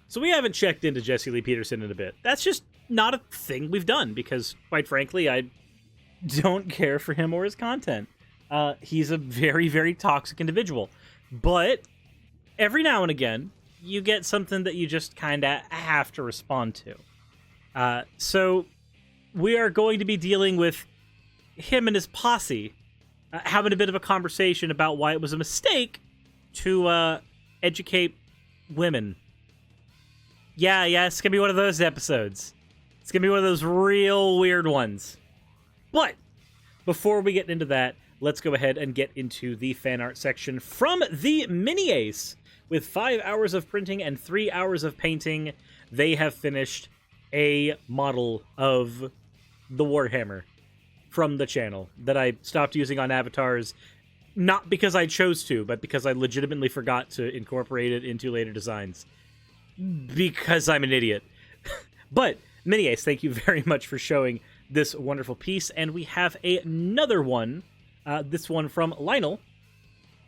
So we haven't checked into Jesse Lee Peterson in a bit. That's just not a thing we've done because, quite frankly, I don't care for him or his content. He's a very, very toxic individual. But every now and again, you get something that you just kind of have to respond to. So we are going to be dealing with him and his posse having a bit of a conversation about why it was a mistake to educate women. Yeah, it's going to be one of those episodes. It's going to be one of those real weird ones. But before we get into that, let's go ahead and get into the fan art section from the Mini Ace. With 5 hours of printing and 3 hours of painting, they have finished a model of the Warhammer from the channel that I stopped using on avatars, not because I chose to, but because I legitimately forgot to incorporate it into later designs. Because I'm an idiot. But, Mini Ace, thank you very much for showing this wonderful piece, and we have another one, this one from Lionel.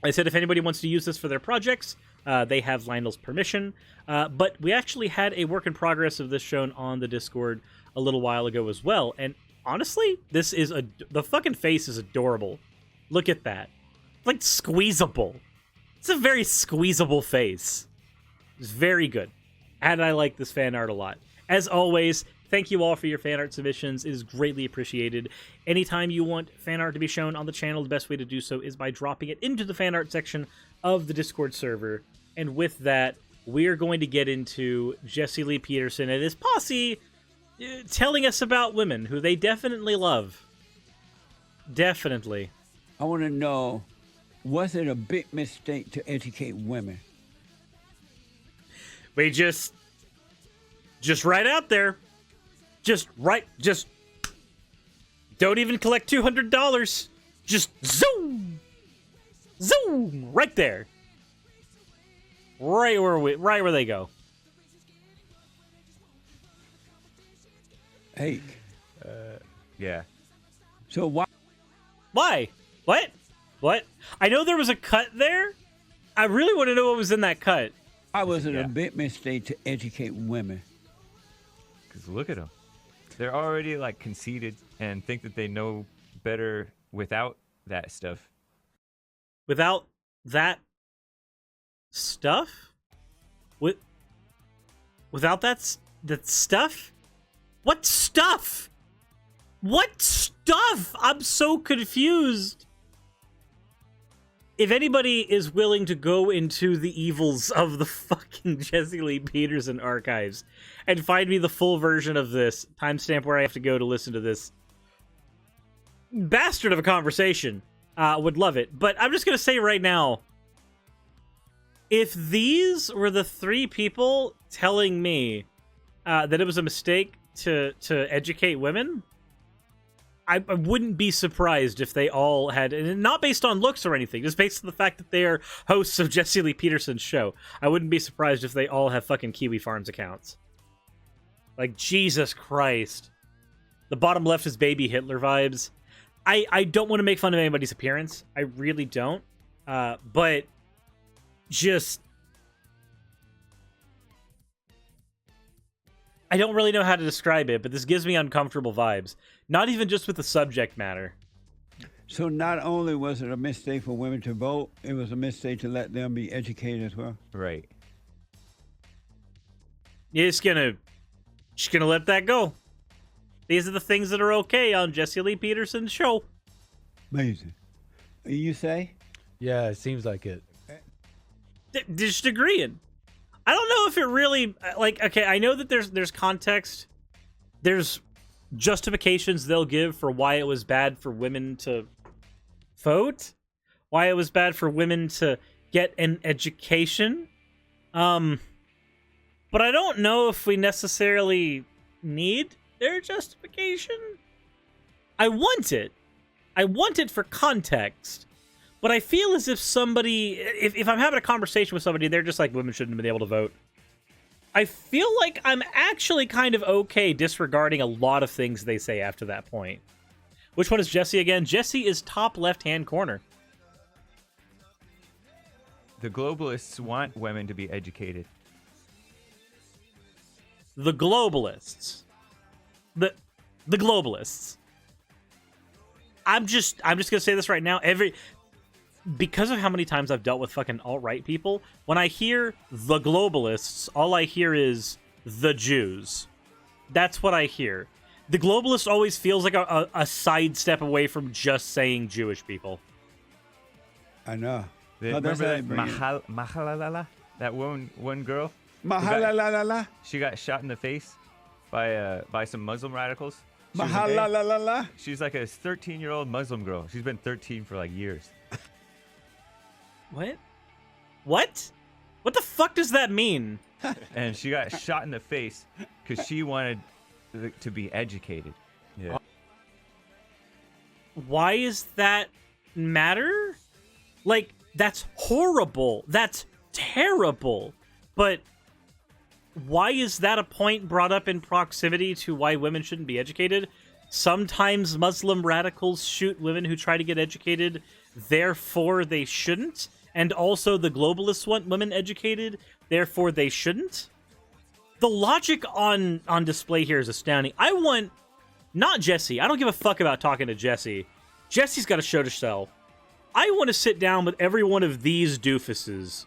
I said if anybody wants to use this for their projects, they have Lionel's permission, but we actually had a work in progress of this shown on the Discord a little while ago as well, and honestly, this is the fucking face is adorable. Look at that. It's like squeezable. It's a very squeezable face. It's very good. And I like this fan art a lot. As always, thank you all for your fan art submissions. It is greatly appreciated. Anytime you want fan art to be shown on the channel, the best way to do so is by dropping it into the fan art section of the Discord server. And with that, we are going to get into Jesse Lee Peterson and his posse telling us about women who they definitely love. Definitely. I want to know, was it a big mistake to educate women? We just right out there. Just don't even collect $200. Just zoom, right there. Right where they go. Hey. Yeah. So why? Why? What? I know there was a cut there. I really want to know what was in that cut. Why was it a big mistake to educate women? Because look at them. They're already like conceited and think that they know better without that stuff. Without that stuff? Without that stuff? What stuff? What stuff? I'm so confused. If anybody is willing to go into the evils of the fucking Jesse Lee Peterson archives and find me the full version of this, timestamp where I have to go to listen to this bastard of a conversation, would love it. But I'm just going to say right now, if these were the three people telling me that it was a mistake to educate women, I wouldn't be surprised if they all had, and not based on looks or anything, just based on the fact that they are hosts of Jesse Lee Peterson's show. I wouldn't be surprised if they all have fucking Kiwi Farms accounts. Like, Jesus Christ. The bottom left is baby Hitler vibes. I don't want to make fun of anybody's appearance. I really don't. But just... I don't really know how to describe it, but this gives me uncomfortable vibes. Not even just with the subject matter. So not only was it a mistake for women to vote, it was a mistake to let them be educated as well. Right. You're just gonna let that go. These are the things that are okay on Jesse Lee Peterson's show. Amazing. You say? Yeah, it seems like it. Just agreeing. I don't know if it really, like, okay, I know that there's context. There's justifications they'll give for why it was bad for women to vote, why it was bad for women to get an education. But I don't know if we necessarily need their justification. I want it. I want it for context. But I feel as if somebody, if I'm having a conversation with somebody, they're just like, women shouldn't have been able to vote. I feel like I'm actually kind of okay disregarding a lot of things they say after that point. Which one is Jesse again? Jesse is top left-hand corner. The globalists want women to be educated. The globalists. The globalists. I'm just gonna say this right now. Because of how many times I've dealt with fucking alt-right people, when I hear the globalists, all I hear is the Jews. That's what I hear. The globalist always feels like a sidestep away from just saying Jewish people. I know. Remember that Mahalalala? That one girl? Mahalalala. She got shot in the face by some Muslim radicals. Mahalalala. She's like a 13-year-old Muslim girl. She's been 13 for like years. What? What? What the fuck does that mean? And she got shot in the face because she wanted to be educated. Yeah. Why does that matter? Like, that's horrible. That's terrible. But why is that a point brought up in proximity to why women shouldn't be educated? Sometimes Muslim radicals shoot women who try to get educated, therefore they shouldn't. And also the globalists want women educated, therefore they shouldn't. The logic on display here is astounding. I want, not Jesse. I don't give a fuck about talking to Jesse. Jesse's got a show to sell. I want to sit down with every one of these doofuses,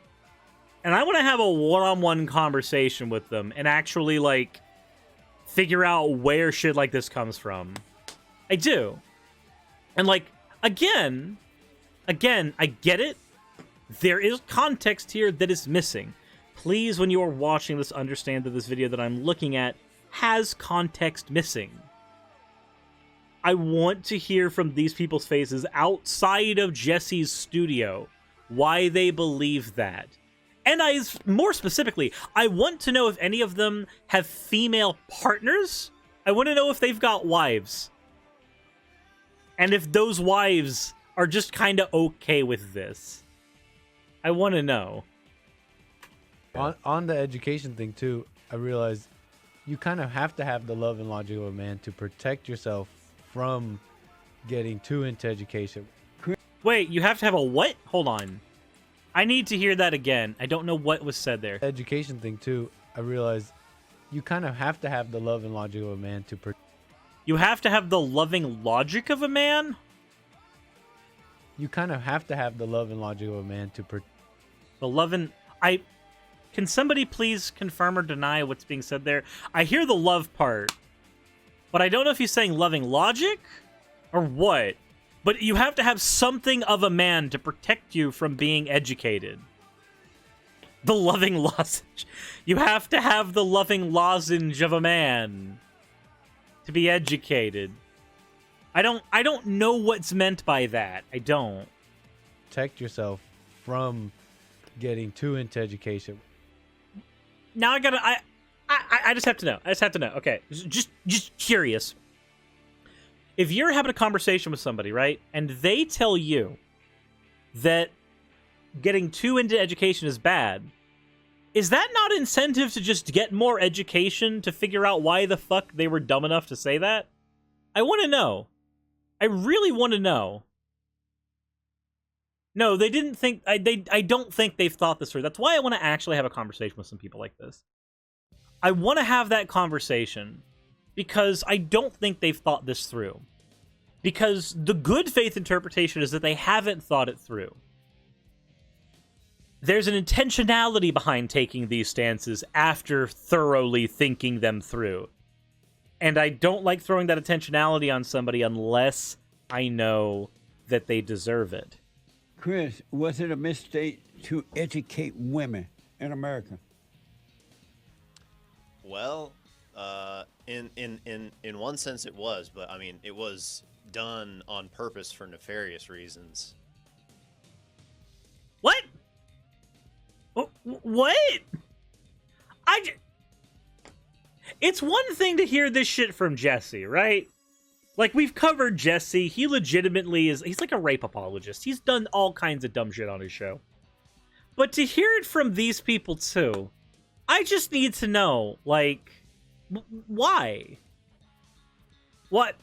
and I want to have a one-on-one conversation with them and actually, like, figure out where shit like this comes from. I do. And, like, again, I get it. There is context here that is missing. Please, when you are watching this, understand that this video that I'm looking at has context missing. I want to hear from these people's faces outside of Jesse's studio why they believe that. And more specifically, I want to know if any of them have female partners. I want to know if they've got wives. And if those wives are just kind of okay with this. I want to know. On the education thing, too, I realized you kind of have to have the love and logic of a man to protect yourself from getting too into education. Wait, you have to have a what? Hold on. I need to hear that again. I don't know what was said there. Education thing, too, I realized you kind of have to have the love and logic of a man to You have to have the loving logic of a man? You kind of have to have the love and logic of a man to The love and... Can somebody please confirm or deny what's being said there? I hear the love part, but I don't know if he's saying loving logic or what. But you have to have something of a man to protect you from being educated. The loving lozenge. You have to have the loving lozenge of a man to be educated. I don't know what's meant by that. I don't. protect yourself from getting too into education. Now I just have to know. I just have to know. Okay, just curious. If you're having a conversation with somebody, right, and they tell you that getting too into education is bad, is that not incentive to just get more education to figure out why the fuck they were dumb enough to say that? I want to know. I really want to know. No, they didn't think... I don't think they've thought this through. That's why I want to actually have a conversation with some people like this. I want to have that conversation because I don't think they've thought this through. Because the good faith interpretation is that they haven't thought it through. There's an intentionality behind taking these stances after thoroughly thinking them through. And I don't like throwing that intentionality on somebody unless I know that they deserve it. Chris, was it a mistake to educate women in America? Well, in one sense it was, but I mean it was done on purpose for nefarious reasons. What? What? It's one thing to hear this shit from Jesse, right? Like, we've covered Jesse. He legitimately is... He's like a rape apologist. He's done all kinds of dumb shit on his show. But to hear it from these people, too, I just need to know, like, why? What?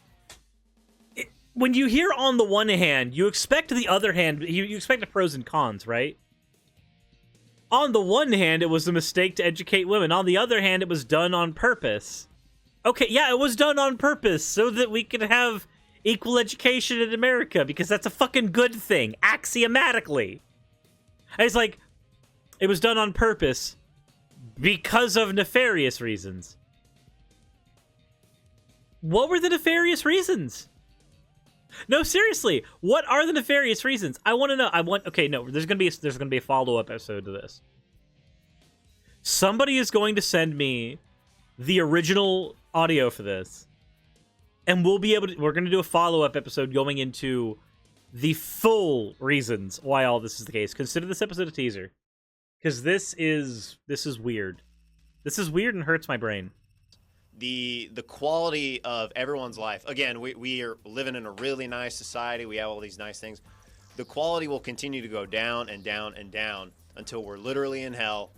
When you hear on the one hand, you expect the other hand... You expect the pros and cons, right? On the one hand, it was a mistake to educate women. On the other hand, it was done on purpose. Okay, yeah, it was done on purpose so that we could have equal education in America, because that's a fucking good thing, axiomatically. It's like, it was done on purpose because of nefarious reasons. What were the nefarious reasons? No, seriously, what are the nefarious reasons? I want to know. Okay, no, there's gonna be a follow-up episode to this. Somebody is going to send me the original audio for this, and we're gonna do a follow-up episode going into the full reasons why all this is the case. Consider this episode a teaser, because this is weird. This is weird and hurts my brain. The quality of everyone's life. Again, we are living in a really nice society. We have all these nice things. The quality will continue to go down and down and down until we're literally in hell,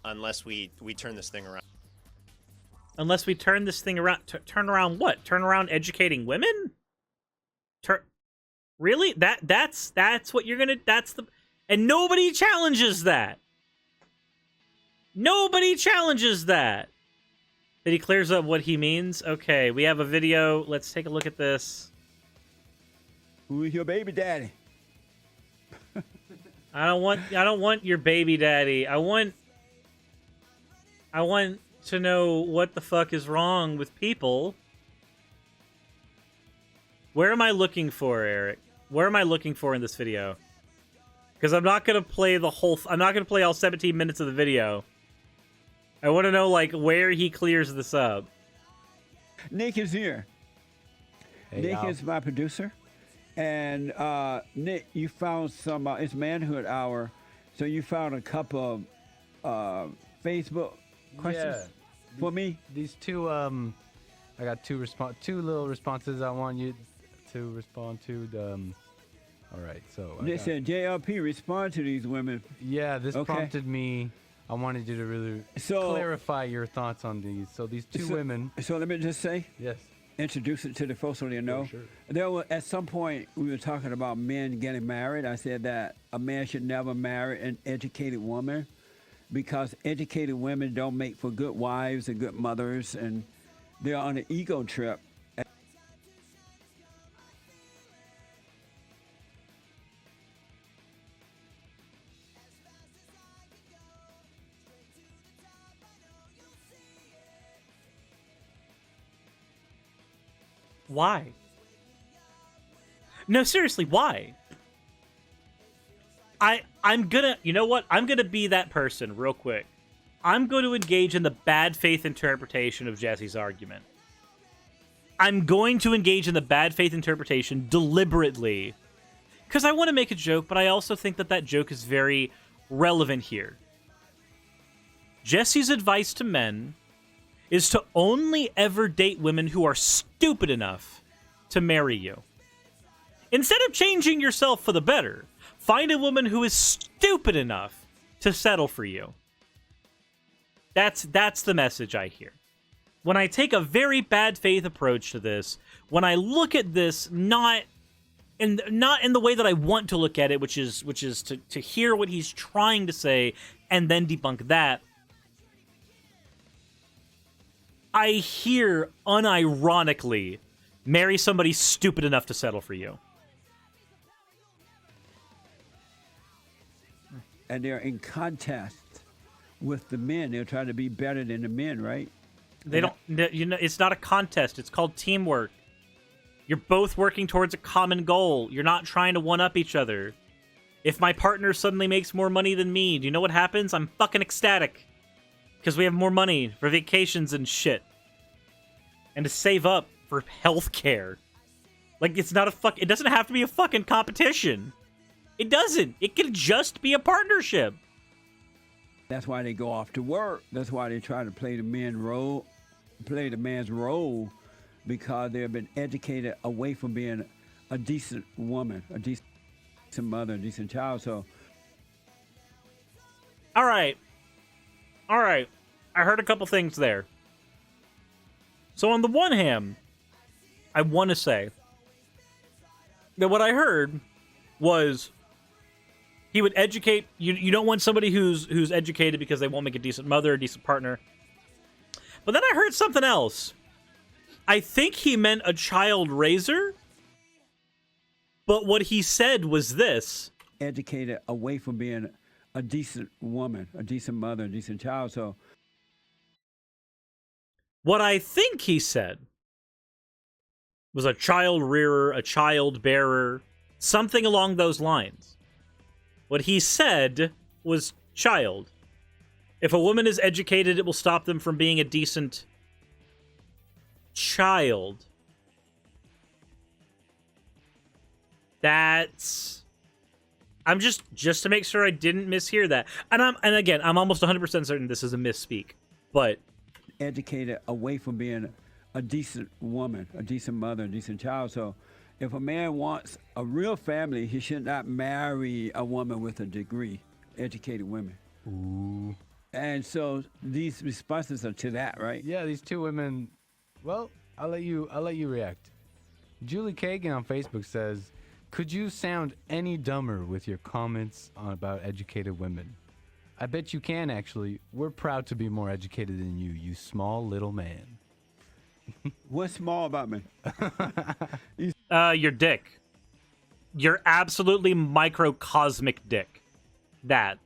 unless we turn this thing around. Unless we turn this thing around. Turn around what? Turn around educating women? Really? That's what you're gonna. And nobody challenges that. Nobody challenges that. That he clears up what he means? Okay, we have a video. Let's take a look at this. Who is your baby daddy? I don't want your baby daddy. I want to know what the fuck is wrong with people. Where am I looking for, Eric? Where am I looking for in this video? Because I'm not gonna play I'm not gonna play all 17 minutes of the video. I want to know, like, where he clears this up. Nick is here. Hey, Nick is my producer. And Nick, you found some, it's Manhood Hour, so you found a couple of Facebook questions for me? These two, I got two little responses I want you to respond to. All right, so. They said, JLP, respond to these women. Yeah, this prompted me. I wanted you to really clarify your thoughts on these. So these two women. So let me just say. Yes. Introduce it to the folks so they know. Sure. There was, at some point, we were talking about men getting married. I said that a man should never marry an educated woman because educated women don't make for good wives and good mothers, and they're on an ego trip. Why? No, seriously, why? I'm gonna, you know what? I'm gonna be that person real quick. I'm going to engage in the bad faith interpretation of Jesse's argument. I'm going to engage in the bad faith interpretation deliberately because I want to make a joke, but I also think that that joke is very relevant here. Jesse's advice to men is to only ever date women who are stupid enough to marry you. Instead of changing yourself for the better, find a woman who is stupid enough to settle for you. That's the message I hear. When I take a very bad faith approach to this, when I look at this not in the way that I want to look at it, which is to hear what he's trying to say and then debunk that, I hear, unironically, marry somebody stupid enough to settle for you. And they're in contest with the men. They're trying to be better than the men, right? They don't, you know, it's not a contest. It's called teamwork. You're both working towards a common goal. You're not trying to one-up each other. If my partner suddenly makes more money than me, do you know what happens? I'm fucking ecstatic. Because we have more money for vacations and shit. And to save up for healthcare. Like, it's not it doesn't have to be a fucking competition. It doesn't. It can just be a partnership. That's why they go off to work. That's why they try to play the man's role, because they've been educated away from being a decent woman, a decent mother, a decent child. So, all right. I heard a couple things there. So on the one hand, I want to say that what I heard was He would educate you. You don't want somebody who's educated because they won't make a decent mother, a decent partner. But then I heard something else. I think he meant a child raiser. But what he said was this: educated away from being a decent woman, a decent mother, a decent child. So what I think he said was a child rearer, a child bearer, something along those lines. What he said was child. If a woman is educated, it will stop them from being a decent child. That's... I'm just to make sure I didn't mishear that. And again, I'm almost 100% certain this is a misspeak. But educated away from being a decent woman, a decent mother, a decent child. So if a man wants a real family, he should not marry a woman with a degree, educated women. Ooh. And so these responses are to that, right? Yeah, these two women. Well, I'll let you react. Julie Kagan on Facebook says, "Could you sound any dumber with your comments about educated women? I bet you can, actually. We're proud to be more educated than you, you small little man." What's small about me? Your dick. Your absolutely microcosmic dick. That.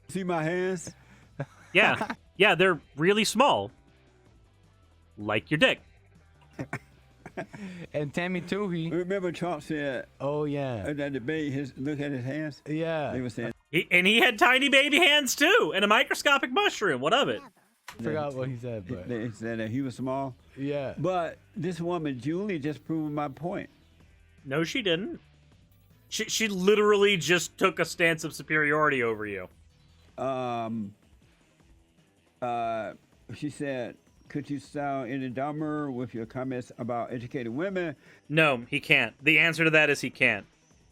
See my hands? Yeah. Yeah, they're really small. Like your dick. And Tammy Toohey. Remember Trump said, Oh, yeah. in that debate, look at his hands? Yeah. They were saying, He had tiny baby hands, too, and a microscopic mushroom. What of it? I forgot what he said, but they said that he was small. yeah. But this woman, Julie, just proved my point. No, she didn't. She literally just took a stance of superiority over you. She said, could you sound any dumber with your comments about educated women? No, he can't. The answer to that is he can't.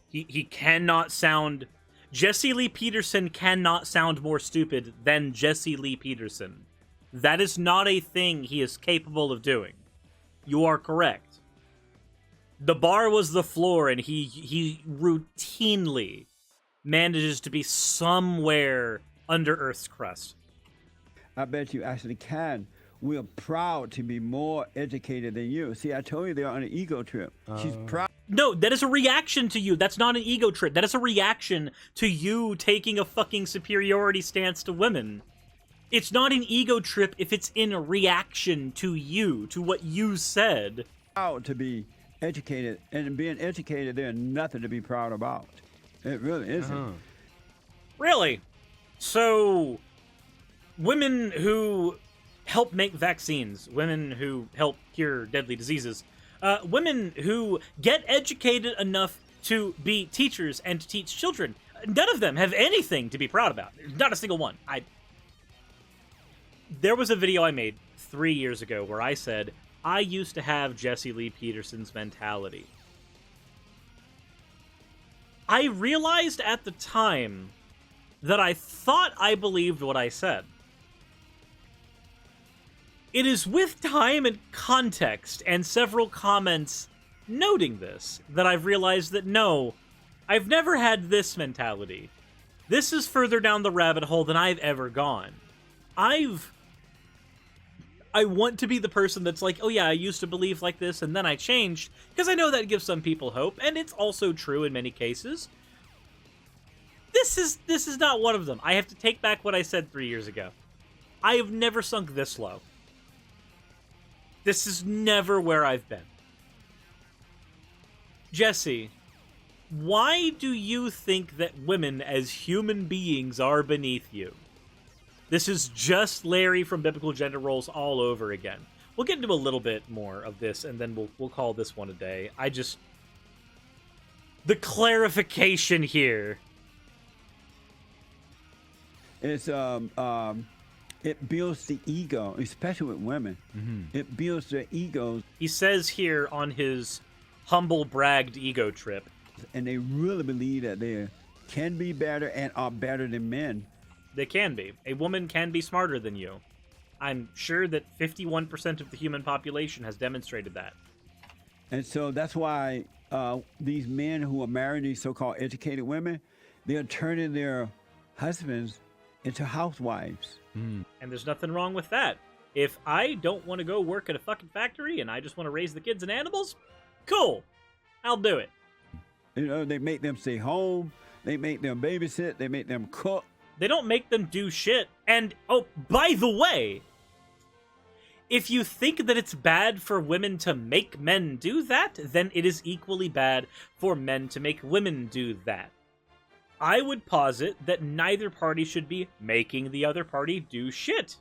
He cannot sound... Jesse Lee Peterson cannot sound more stupid than Jesse Lee Peterson. That is not a thing he is capable of doing. You are correct. The bar was the floor, and he routinely manages to be somewhere under Earth's crust. I bet you actually can. We're proud to be more educated than you. See, I told you they're on an ego trip. She's proud. No, that is a reaction to you. That's not an ego trip. That is a reaction to you taking a fucking superiority stance to women. It's not an ego trip if it's in a reaction to you, to what you said. Proud to be educated, and being educated, there's nothing to be proud about. It really isn't. Really? So, women who help make vaccines, women who help cure deadly diseases, women who get educated enough to be teachers and to teach children, none of them have anything to be proud about. Not a single one. There was a video I made 3 years ago where I said, I used to have Jesse Lee Peterson's mentality. I realized at the time that I thought I believed what I said. It is with time and context and several comments noting this that I've realized that no, I've never had this mentality. This is further down the rabbit hole than I've ever gone. I want to be the person that's like, oh yeah, I used to believe like this and then I changed, because I know that gives some people hope, and it's also true in many cases. This is not one of them. I have to take back what I said 3 years ago. I have never sunk this low. This is never where I've been. Jesse, why do you think that women as human beings are beneath you? This is just Larry from Biblical Gender Roles all over again. We'll get into a little bit more of this, and then we'll call this one a day. The clarification here. It's it builds the ego, especially with women. Mm-hmm. It builds their egos. He says here on his humble bragged ego trip, and they really believe that they can be better and are better than men. They can be. A woman can be smarter than you. I'm sure that 51% of the human population has demonstrated that. And so that's why these men who are marrying these so-called educated women, they're turning their husbands into housewives. And there's nothing wrong with that. If I don't want to go work at a fucking factory and I just want to raise the kids and animals, cool. I'll do it. You know, they make them stay home. They make them babysit. They make them cook. They don't make them do shit. And, oh, by the way, if you think that it's bad for women to make men do that, then it is equally bad for men to make women do that. I would posit that neither party should be making the other party do shit.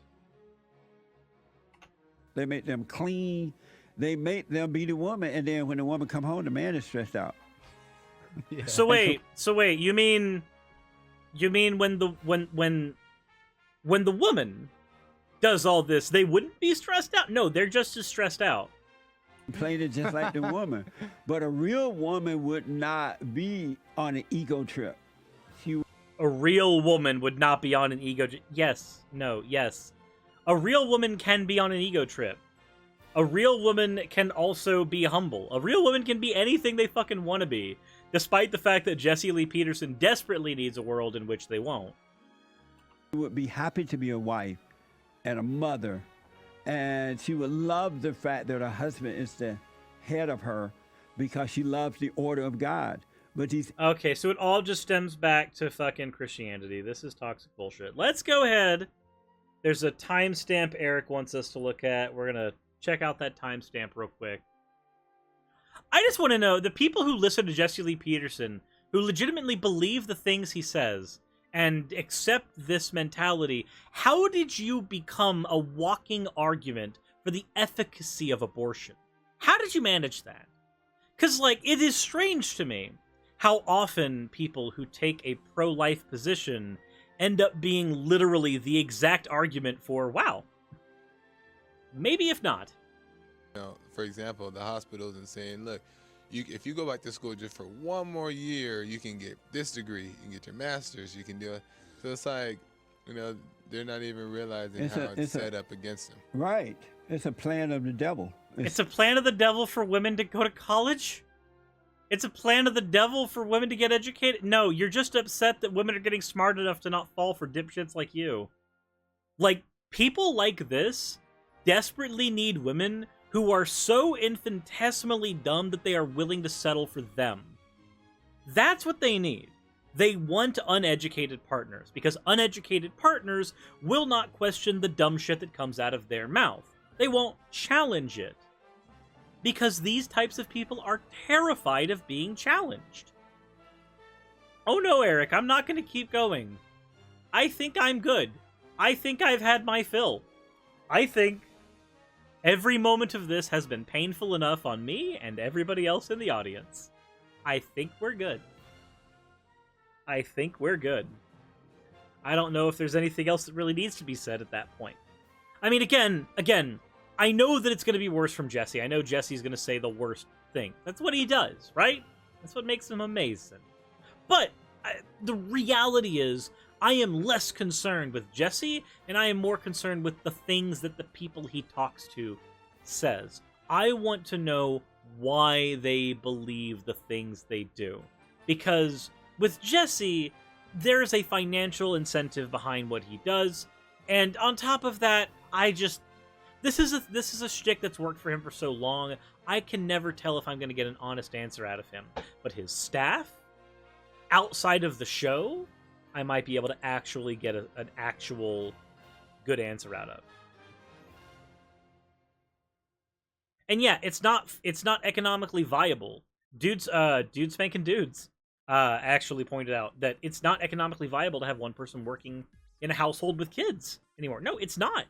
They make them clean. They make them be the woman. And then when the woman come home, the man is stressed out. Yeah. So wait, you mean when the woman does all this, they wouldn't be stressed out? No, they're just as stressed out. Played it just like the woman. But a real woman would not be on an ego trip. A real woman would not be on an ego trip. Yes. No. Yes. A real woman can be on an ego trip. A real woman can also be humble. A real woman can be anything they fucking want to be, despite the fact that Jessie Lee Peterson desperately needs a world in which they won't. She would be happy to be a wife and a mother, and she would love the fact that her husband is the head of her because she loves the order of God. But he's Okay, so it all just stems back to fucking Christianity. This is toxic bullshit. Let's go ahead. There's a timestamp Eric wants us to look at. We're going to check out that timestamp real quick. I just want to know, the people who listen to Jessie Lee Peterson, who legitimately believe the things he says and accept this mentality, how did you become a walking argument for the efficacy of abortion? How did you manage that? Because, like, it is strange to me how often people who take a pro-life position end up being literally the exact argument for, wow, maybe if not. You know, for example, the hospitals and saying, look, if you go back to school just for one more year, you can get this degree, you can get your master's, you can do it. So it's like, you know, they're not even realizing how it's set up against them. right. It's a plan of the devil. It's a plan of the devil for women to go to college? It's a plan of the devil for women to get educated? No, you're just upset that women are getting smart enough to not fall for dipshits like you. Like, people like this desperately need women who are so infinitesimally dumb that they are willing to settle for them. That's what they need. They want uneducated partners, because uneducated partners will not question the dumb shit that comes out of their mouth. They won't challenge it. Because these types of people are terrified of being challenged. Oh no, Eric, I'm not going to keep going. I think I'm good. I think I've had my fill. I think every moment of this has been painful enough on me and everybody else in the audience. I think we're good. I think we're good. I don't know if there's anything else that really needs to be said at that point. I mean, again, I know that it's going to be worse from Jesse. I know Jesse's going to say the worst thing. That's what he does, right? That's what makes him amazing. But the reality is, I am less concerned with Jesse, and I am more concerned with the things that the people he talks to says. I want to know why they believe the things they do. Because with Jesse, there is a financial incentive behind what he does, and on top of that, This is a shtick that's worked for him for so long, I can never tell if I'm going to get an honest answer out of him. But his staff, outside of the show, I might be able to actually get an actual good answer out of. And yeah, it's not economically viable. Dudes Spanking Dudes actually pointed out that it's not economically viable to have one person working in a household with kids anymore. No, it's not.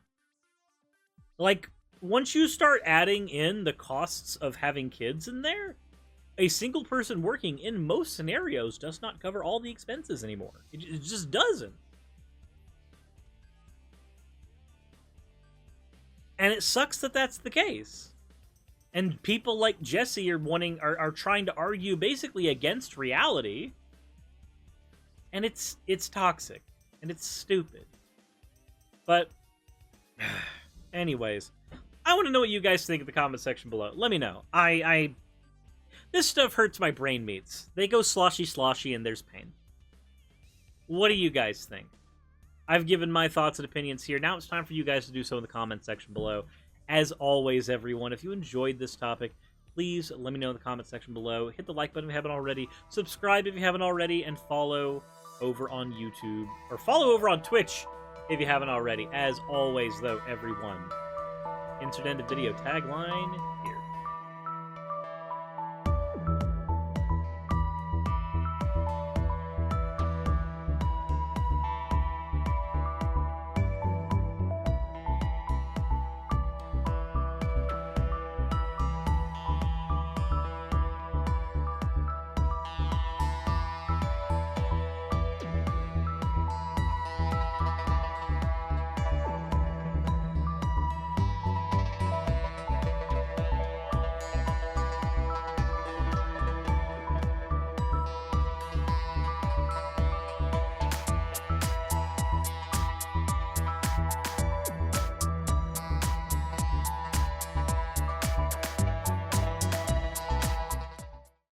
Like, once you start adding in the costs of having kids in there, a single person working in most scenarios does not cover all the expenses anymore. It just doesn't. And it sucks that that's the case. And people like Jesse are trying to argue basically against reality. And it's toxic. And it's stupid. But anyways, I want to know what you guys think in the comment section below. Let me know. This stuff hurts my brain meats. They go sloshy and there's pain. What do you guys think? I've given my thoughts and opinions here. Now it's time for you guys to do so in the comment section below. As always, everyone, if you enjoyed this topic, please let me know in the comment section below. Hit the like button if you haven't already. Subscribe if you haven't already. And follow over on YouTube. Or follow over on Twitch if you haven't already. As always, though, everyone. Insert end of video tagline.